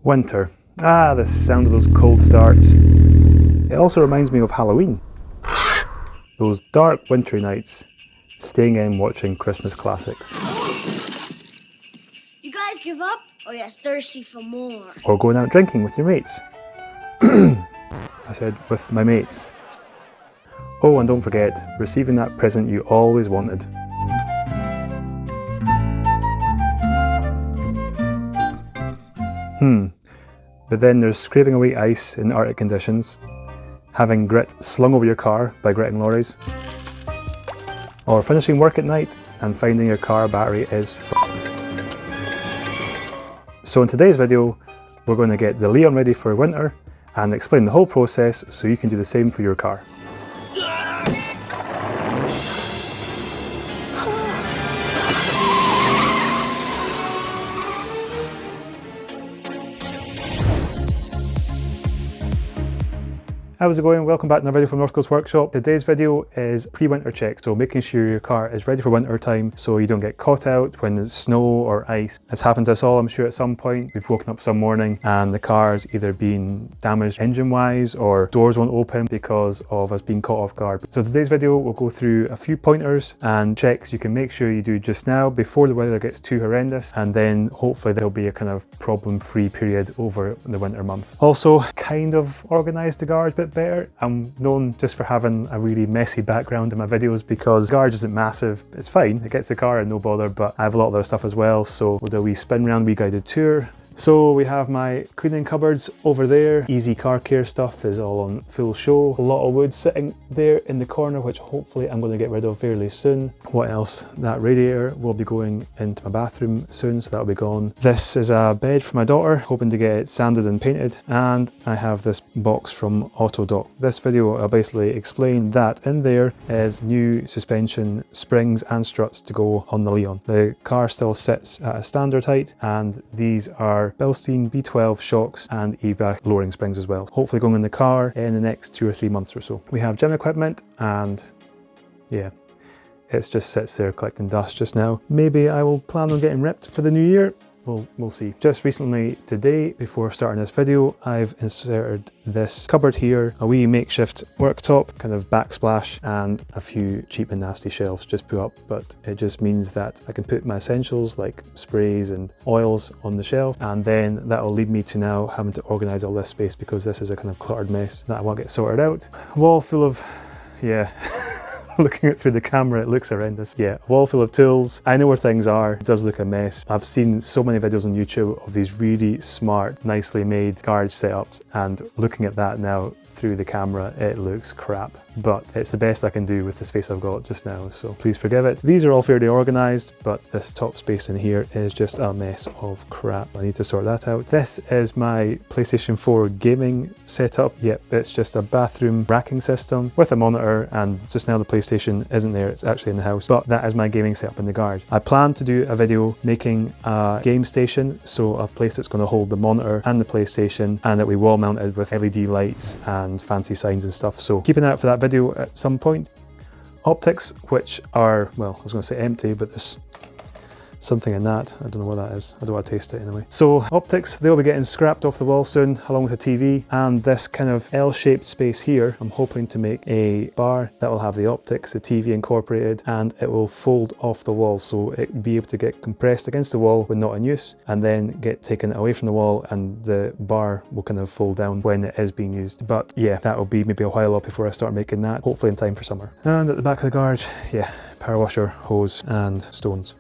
Winter. Ah, the sound of those cold starts. It also reminds me of Halloween. Those dark wintry nights, staying in watching Christmas classics. You guys give up, or you're thirsty for more? Or going out drinking with your mates. I said, with my mates. Oh, and don't forget, receiving that present you always wanted. But then there's scraping away ice in Arctic conditions, having grit slung over your car by gritting lorries, or finishing work at night and finding your car battery is f***ed. So in today's video, we're going to get the Leon ready for winter and explain the whole process so you can do the same for your car. How's it going? Welcome back to another video from North Coast Workshop. Today's video is pre-winter check, so making sure your car is ready for winter time so you don't get caught out when there's snow or ice. It's happened to us all, I'm sure, at some point. We've woken up some morning and the car's either been damaged engine-wise or doors won't open because of us being caught off guard. So today's video will go through a few pointers and checks you can make sure you do just now before the weather gets too horrendous, and then hopefully there'll be a kind of problem-free period over the winter months. Also, kind of organised the garage a bit better. I'm known just for having a really messy background in my videos because the garage isn't massive. It's fine, it gets the car and no bother, but I have a lot of other stuff as well, so we'll do a wee spin round, wee guided tour. So we have my cleaning cupboards over there. Easy car care stuff is all on full show. A lot of wood sitting there in the corner, which hopefully I'm going to get rid of fairly soon. What else? That radiator will be going into my bathroom soon, so that'll be gone. This is a bed for my daughter, hoping to get it sanded and painted. And I have this box from Autodoc. This video I'll basically explain that in there is new suspension springs and struts to go on the Leon. The car still sits at a standard height, and these are Bilstein B12 shocks and e-back lowering springs as well. Hopefully going in the car in the next 2 or 3 months or so. We have gym equipment and yeah, it just sits there collecting dust just now. Maybe I will plan on getting ripped for the new year. We'll see. Just recently today, before starting this video, I've inserted this cupboard here, a wee makeshift worktop, kind of backsplash, and a few cheap and nasty shelves just put up, but it just means that I can put my essentials like sprays and oils on the shelf, and then that will lead me to now having to organise all this space because this is a kind of cluttered mess that I want to get sorted out. Wall full of, yeah. Looking at through the camera, it looks horrendous. Yeah, a wall full of tools. I know where things are. It does look a mess. I've seen so many videos on YouTube of these really smart, nicely made garage setups, and looking at that now through the camera, it looks crap. But it's the best I can do with the space I've got just now, so please forgive it. These are all fairly organised, but this top space in here is just a mess of crap. I need to sort that out. This is my PlayStation 4 gaming setup. Yep, it's just a bathroom racking system with a monitor, and just now the PlayStation isn't there, it's actually in the house, but that is my gaming setup in the garage. I plan to do a video making a game station, so a place that's going to hold the monitor and the PlayStation, and it'll be wall mounted with LED lights and fancy signs and stuff, so keep an eye out for that video at some point. Optics, which are, well, I was going to say empty, but there's something in that. I don't know what that is. I don't want to taste it anyway. So optics, they'll be getting scrapped off the wall soon, along with the TV, and this kind of L-shaped space here, I'm hoping to make a bar that will have the optics, the TV incorporated, and it will fold off the wall, so it will be able to get compressed against the wall when not in use, and then get taken away from the wall, and the bar will kind of fold down when it is being used. But yeah, that will be maybe a while off before I start making that, hopefully in time for summer. And at the back of the garage, yeah, power washer, hose, and stones.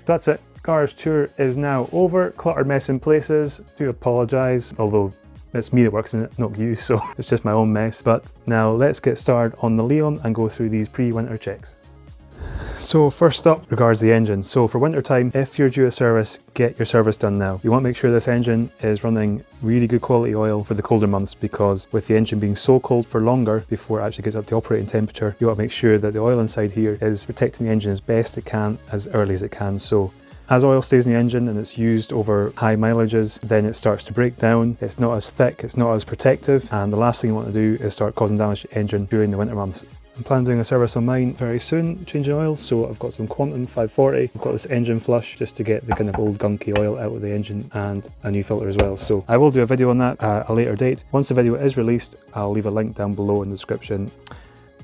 That's it. Garage tour is now over. Cluttered mess in places. Do apologise, although it's me that works in it, not you, so it's just my own mess. But now let's get started on the Leon and go through these pre-winter checks. So first up regards the engine. So for winter time, if you're due a service, get your service done now. You want to make sure this engine is running really good quality oil for the colder months, because with the engine being so cold for longer before it actually gets up to operating temperature, you want to make sure that the oil inside here is protecting the engine as best it can, as early as it can. So as oil stays in the engine and it's used over high mileages, then it starts to break down. It's not as thick, it's not as protective, and the last thing you want to do is start causing damage to the engine during the winter months. I'm planning on doing a service on mine very soon, changing oils, so I've got some Quantum 540. I've got this engine flush just to get the kind of old gunky oil out of the engine, and a new filter as well. So I will do a video on that at a later date. Once the video is released, I'll leave a link down below in the description.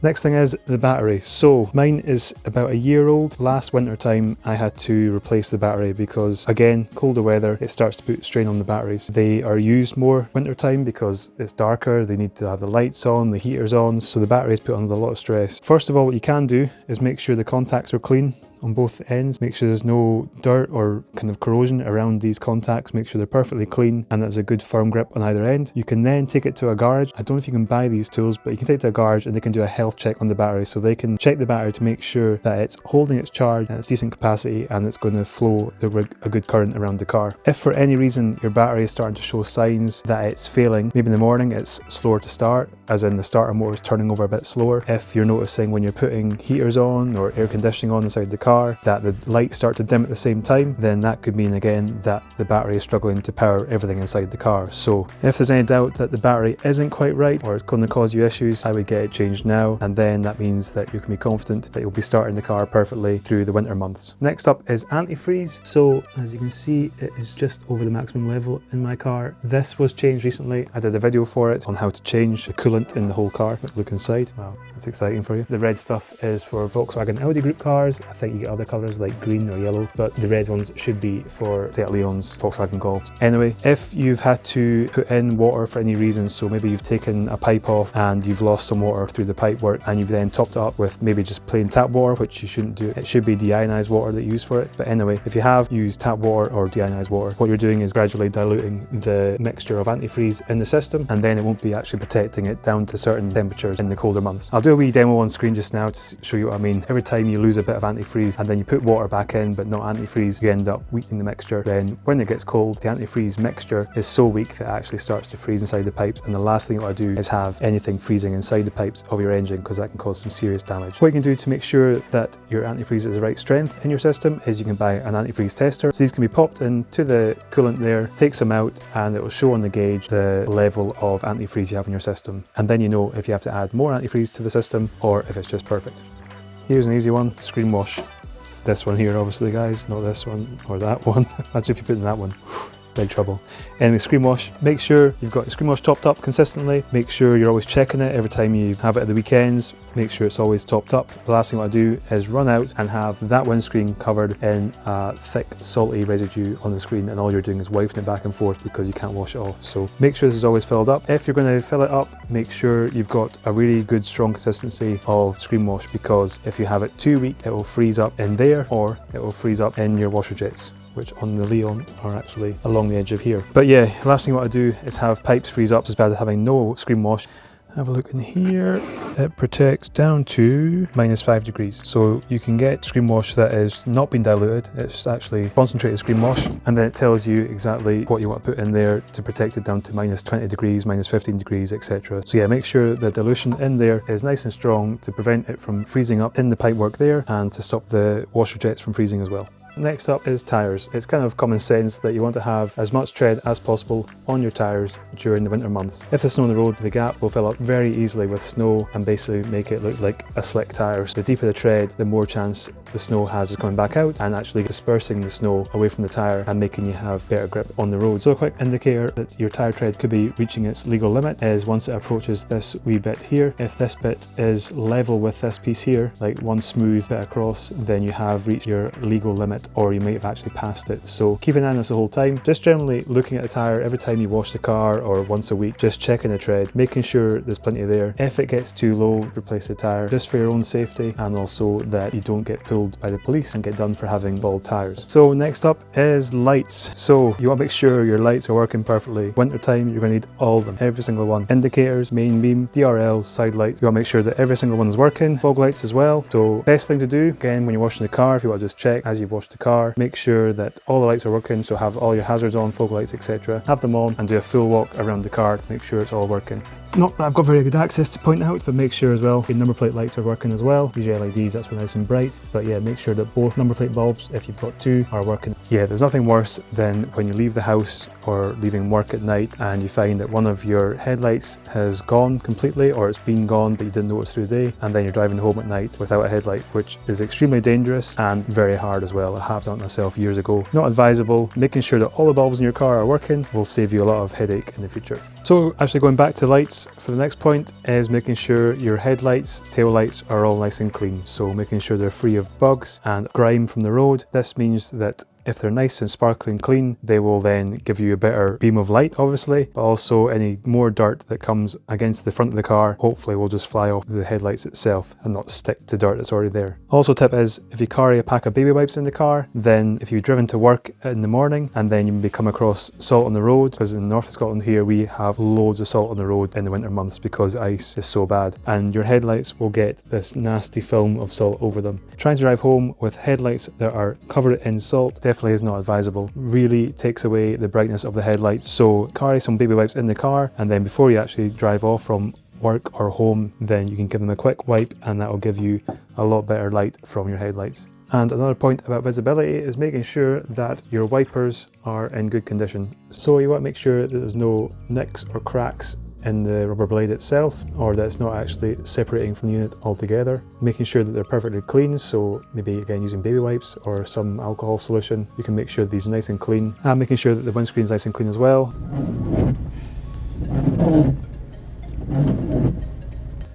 Next thing is the battery. So mine is about a year old. Last winter time I had to replace the battery because, again, colder weather, it starts to put strain on the batteries. They are used more winter time because it's darker, they need to have the lights on, the heaters on, so the battery is put under a lot of stress. First of all, what you can do is make sure the contacts are clean on both ends. Make sure there's no dirt or kind of corrosion around these contacts. Make sure they're perfectly clean and there's a good firm grip on either end. You can then take it to a garage. I don't know if you can buy these tools, but you can take it to a garage and they can do a health check on the battery. So they can check the battery to make sure that it's holding its charge and it's decent capacity and it's going to flow a good current around the car. If for any reason your battery is starting to show signs that it's failing, maybe in the morning it's slower to start, as in the starter motor is turning over a bit slower. If you're noticing when you're putting heaters on or air conditioning on inside the car that the lights start to dim at the same time, then that could mean again that the battery is struggling to power everything inside the car. So if there's any doubt that the battery isn't quite right or it's going to cause you issues, I would get it changed now, and then that means that you can be confident that you'll be starting the car perfectly through the winter months. Next up is antifreeze. So as you can see, it is just over the maximum level in my car. This was changed recently. I did a video for it on how to change the coolant in the whole car. Look inside. Wow, that's exciting for you. The red stuff is for Volkswagen Audi group cars. I think you get other colours like green or yellow, but the red ones should be for Seat Leon's, Volkswagen Golf. Anyway, if you've had to put in water for any reason, so maybe you've taken a pipe off and you've lost some water through the pipe work and you've then topped it up with maybe just plain tap water, which you shouldn't do. It should be deionized water that you use for it. But anyway, if you have used tap water or deionized water, what you're doing is gradually diluting the mixture of antifreeze in the system, and then it won't be actually protecting it down to certain temperatures in the colder months. I'll do a wee demo on screen just now to show you what I mean. Every time you lose a bit of antifreeze and then you put water back in but not antifreeze, you end up weakening the mixture. Then when it gets cold, the antifreeze mixture is so weak that it actually starts to freeze inside the pipes, and the last thing you want to do is have anything freezing inside the pipes of your engine, because that can cause some serious damage. What you can do to make sure that your antifreeze is the right strength in your system is you can buy an antifreeze tester. So these can be popped into the coolant there, take some out, and it will show on the gauge the level of antifreeze you have in your system, and then you know if you have to add more antifreeze to the system or if it's just perfect. Here's an easy one: screen wash. This one here, obviously, guys, not this one or that one. That's if you put in that one. Big trouble. Anyway, screen wash. Make sure you've got your screen wash topped up consistently. Make sure you're always checking it every time you have it at the weekends. Make sure it's always topped up. The last thing I do is run out and have that windscreen covered in a thick salty residue on the screen, and all you're doing is wiping it back and forth because you can't wash it off. So make sure this is always filled up. If you're going to fill it up, make sure you've got a really good strong consistency of screen wash, because if you have it too weak, it will freeze up in there or it will freeze up in your washer jets, which on the Leon are actually along the edge of here. But yeah, last thing I want to do is have pipes freeze up. It's bad as having no screen wash. Have a look in here. It protects down to -5 degrees. So you can get screen wash that is not been diluted. It's actually concentrated screen wash, and then it tells you exactly what you want to put in there to protect it down to -20 degrees, -15 degrees, etc. So yeah, make sure the dilution in there is nice and strong to prevent it from freezing up in the pipework there, and to stop the washer jets from freezing as well. Next up is tyres. It's kind of common sense that you want to have as much tread as possible on your tyres during the winter months. If there's snow on the road, the gap will fill up very easily with snow and basically make it look like a slick tyre. So the deeper the tread, the more chance the snow has of coming back out and actually dispersing the snow away from the tyre and making you have better grip on the road. So a quick indicator that your tyre tread could be reaching its legal limit is once it approaches this wee bit here. If this bit is level with this piece here, like one smooth bit across, then you have reached your legal limit, or you might have actually passed it. So keep an eye on this the whole time. Just generally looking at the tyre every time you wash the car or once a week, just checking the tread, making sure there's plenty there. If it gets too low, replace the tyre just for your own safety, and also that you don't get pulled by the police and get done for having bald tyres. So next up is lights. So you want to make sure your lights are working perfectly. Winter time, you're going to need all of them, every single one. Indicators, main beam, DRLs, side lights. You want to make sure that every single one is working. Fog lights as well. So best thing to do, again, when you're washing the car, if you want to just check as you've washed the car, make sure that all the lights are working, so have all your hazards on, fog lights, etc. Have them on and do a full walk around the car to make sure it's all working. Not that I've got very good access to point out, but make sure as well your number plate lights are working as well. These LEDs, that's really nice and bright, but yeah, make sure that both number plate bulbs, if you've got two, are working. Yeah, there's nothing worse than when you leave the house or leaving work at night and you find that one of your headlights has gone completely, or it's been gone but you didn't notice through the day, and then you're driving home at night without a headlight, which is extremely dangerous and very hard as well. It happened to myself years ago. Not advisable. Making sure that all the bulbs in your car are working will save you a lot of headache in the future. So actually going back to lights, for the next point is making sure your headlights, tail lights are all nice and clean. So making sure they're free of bugs and grime from the road. This means that if they're nice and sparkling clean, they will then give you a better beam of light, obviously, but also any more dirt that comes against the front of the car hopefully will just fly off the headlights itself and not stick to dirt that's already there. Also, tip is if you carry a pack of baby wipes in the car, then if you've driven to work in the morning and then you maybe come across salt on the road, because in North Scotland here we have loads of salt on the road in the winter months because the ice is so bad, and your headlights will get this nasty film of salt over them. Trying to drive home with headlights that are covered in salt definitely is not advisable. Really takes away the brightness of the headlights. So carry some baby wipes in the car, and then before you actually drive off from work or home, then you can give them a quick wipe and that will give you a lot better light from your headlights. And another point about visibility is making sure that your wipers are in good condition. So you want to make sure that there's no nicks or cracks in the rubber blade itself, or that it's not actually separating from the unit altogether. Making sure that they're perfectly clean, so maybe again using baby wipes or some alcohol solution, you can make sure these are nice and clean, and making sure that the windscreen is nice and clean as well.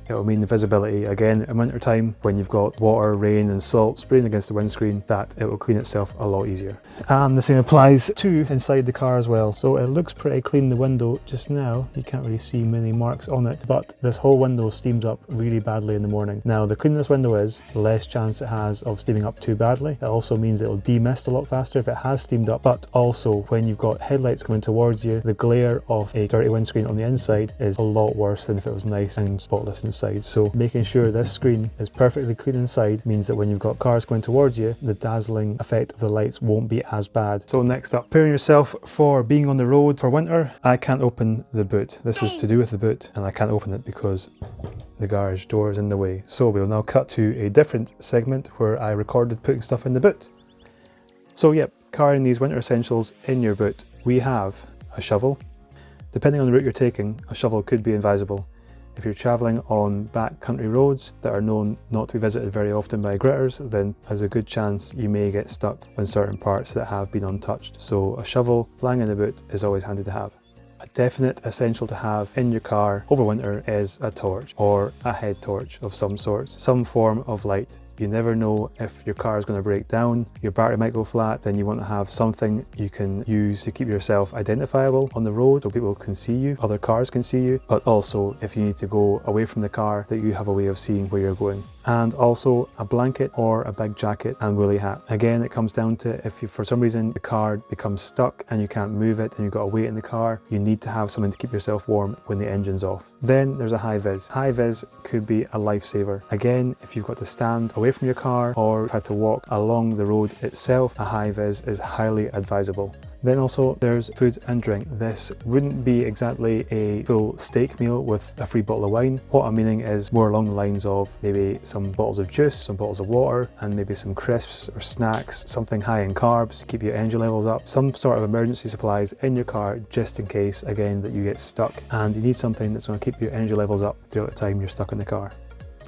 It will mean the visibility again in winter time when you've got water, rain and salt spraying against the windscreen, that it will clean itself a lot easier. And the same applies to inside the car as well. So it looks pretty clean, the window just now. You can't really see many marks on it, but this whole window steams up really badly in the morning. Now the cleaner this window is, the less chance it has of steaming up too badly. It also means it'll demist a lot faster if it has steamed up, but also when you've got headlights coming towards you, the glare of a dirty windscreen on the inside is a lot worse than if it was nice and spotless inside. So making sure this screen is perfectly clean inside means that when you've got cars going towards you, the dazzling effect of the lights won't be as bad. So next up, preparing yourself for being on the road for winter. I can't open the boot. This is to do with the boot, and I can't open it because the garage door is in the way. So we'll now cut to a different segment where I recorded putting stuff in the boot. So yep, carrying these winter essentials in your boot. We have a shovel. Depending on the route you're taking, a shovel could be advisable. If you're travelling on back country roads that are known not to be visited very often by gritters, then there's a good chance you may get stuck in certain parts that have been untouched. So a shovel lying in the boot is always handy to have. A definite essential to have in your car over winter is a torch, or a head torch of some sort, some form of light. You never know if your car is going to break down, your battery might go flat, then you want to have something you can use to keep yourself identifiable on the road so people can see you, other cars can see you, but also if you need to go away from the car, that you have a way of seeing where you're going. And also a blanket or a big jacket and woolly hat. Again, it comes down to if you, for some reason the car becomes stuck and you can't move it and you've got to wait in the car, you need to have something to keep yourself warm when the engine's off. Then there's a high vis. High vis could be a lifesaver. Again, if you've got to stand away from your car or had to walk along the road itself, a high vis is highly advisable. Then also there's food and drink. This wouldn't be exactly a full steak meal with a free bottle of wine. What I'm meaning is more along the lines of maybe some bottles of juice, some bottles of water, and maybe some crisps or snacks, something high in carbs to keep your energy levels up. Some sort of emergency supplies in your car just in case, again, that you get stuck and you need something that's going to keep your energy levels up throughout the time you're stuck in the car.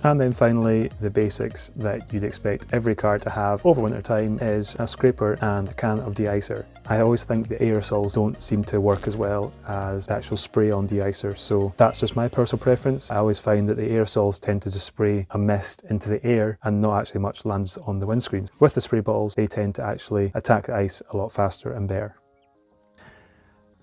And then finally, the basics that you'd expect every car to have over winter time is a scraper and a can of de-icer. I always think the aerosols don't seem to work as well as the actual spray on de-icer, so that's just my personal preference. I always find that the aerosols tend to just spray a mist into the air and not actually much lands on the windscreens. With the spray bottles, they tend to actually attack the ice a lot faster and better.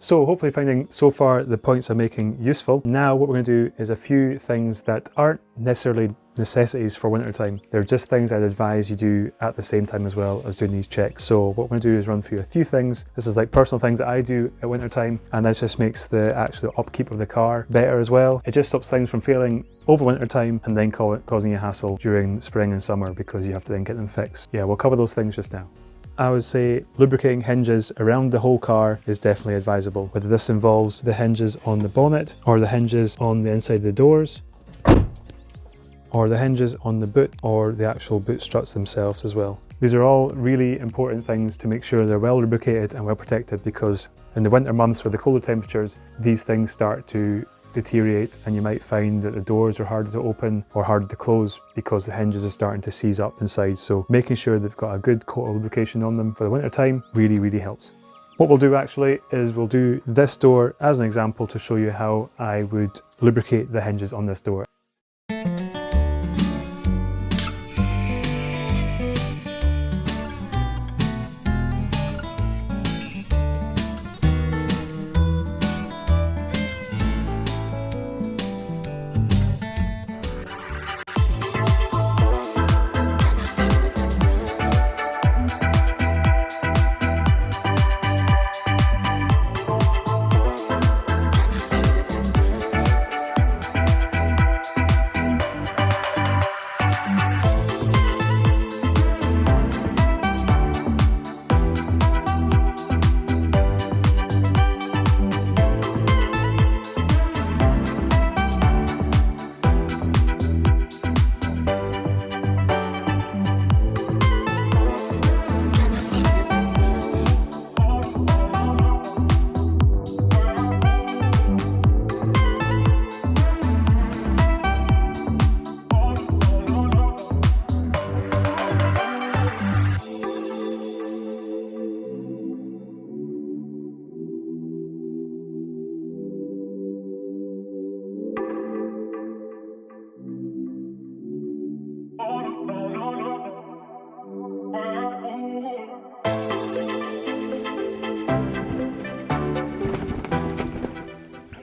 So hopefully finding so far the points I'm making useful. Now what we're going to do is a few things that aren't necessarily necessities for winter time. They're just things I'd advise you do at the same time as well as doing these checks. So what we're going to do is run through a few things. This is like personal things that I do at winter time, and that just makes the actual upkeep of the car better as well. It just stops things from failing over winter time and then causing you hassle during spring and summer because you have to then get them fixed. Yeah, we'll cover those things just now. I would say lubricating hinges around the whole car is definitely advisable, whether this involves the hinges on the bonnet or the hinges on the inside of the doors, or the hinges on the boot or the actual boot struts themselves as well. These are all really important things to make sure they're well lubricated and well protected, because in the winter months with the colder temperatures, these things start to deteriorate and you might find that the doors are harder to open or harder to close because the hinges are starting to seize up inside. So making sure they've got a good coat of lubrication on them for the winter time really helps. What we'll do actually is we'll do this door as an example to show you how I would lubricate the hinges on this door.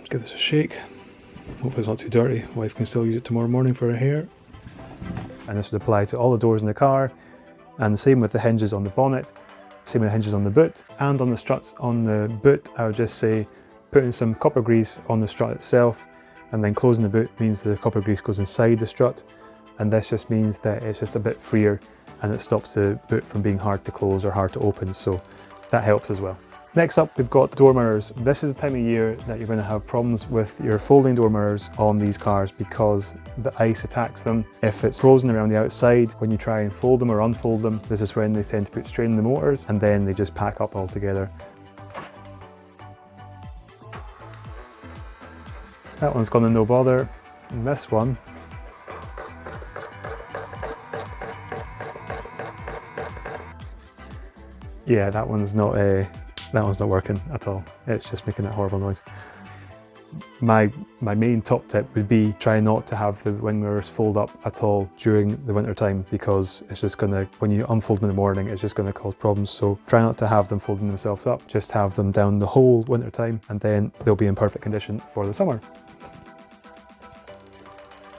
Give this a shake. Hopefully it's not too dirty. Wife can still use it tomorrow morning for her hair. And this would apply to all the doors in the car, and the same with the hinges on the bonnet, same with the hinges on the boot, and on the struts on the boot. I would just say putting some copper grease on the strut itself, and then closing the boot means the copper grease goes inside the strut, and this just means that it's just a bit freer and it stops the boot from being hard to close or hard to open, so that helps as well. Next up, we've got door mirrors. This is the time of year that you're going to have problems with your folding door mirrors on these cars because the ice attacks them. If it's frozen around the outside, when you try and fold them or unfold them, this is when they tend to put strain in the motors and then they just pack up altogether. That one's gone to no bother. And this one, yeah, that one's not working at all. It's just making that horrible noise. My main top tip would be try not to have the wing mirrors fold up at all during the winter time, because it's just gonna, when you unfold them in the morning, it's just gonna cause problems. So try not to have them folding themselves up, just have them down the whole winter time and then they'll be in perfect condition for the summer.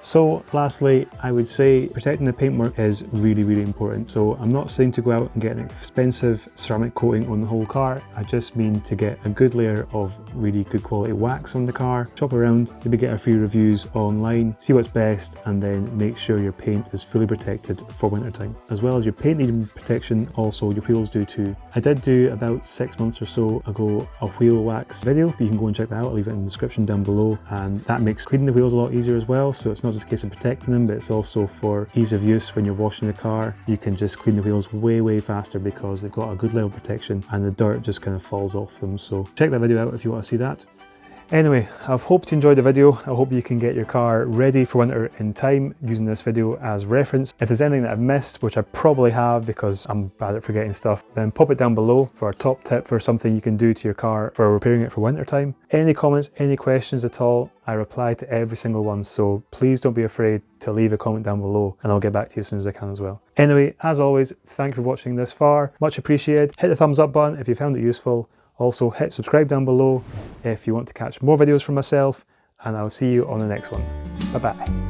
So lastly, I would say protecting the paintwork is really important. So I'm not saying to go out and get an expensive ceramic coating on the whole car. I just mean to get a good layer of really good quality wax on the car, shop around, maybe get a few reviews online, see what's best, and then make sure your paint is fully protected for winter time. As well as your paint needing protection, also your wheels do too. I did do about 6 months or so ago a wheel wax video. You can go and check that out. I'll leave it in the description down below, and that makes cleaning the wheels a lot easier as well. So it's not just a case of protecting them, but it's also for ease of use. When you're washing the car, you can just clean the wheels way faster because they've got a good level of protection and the dirt just kind of falls off them. So check that video out if you want to see that. Anyway, I've hoped you enjoyed the video. I hope you can get your car ready for winter in time using this video as reference. If there's anything that I've missed, which I probably have because I'm bad at forgetting stuff, then pop it down below for a top tip for something you can do to your car for repairing it for winter time. Any comments, any questions at all, I reply to every single one, so please don't be afraid to leave a comment down below and I'll get back to you as soon as I can as well. Anyway, as always, thank you for watching this far. Much appreciated. Hit the thumbs up button if you found it useful. Also hit subscribe down below if you want to catch more videos from myself, and I'll see you on the next one. Bye bye.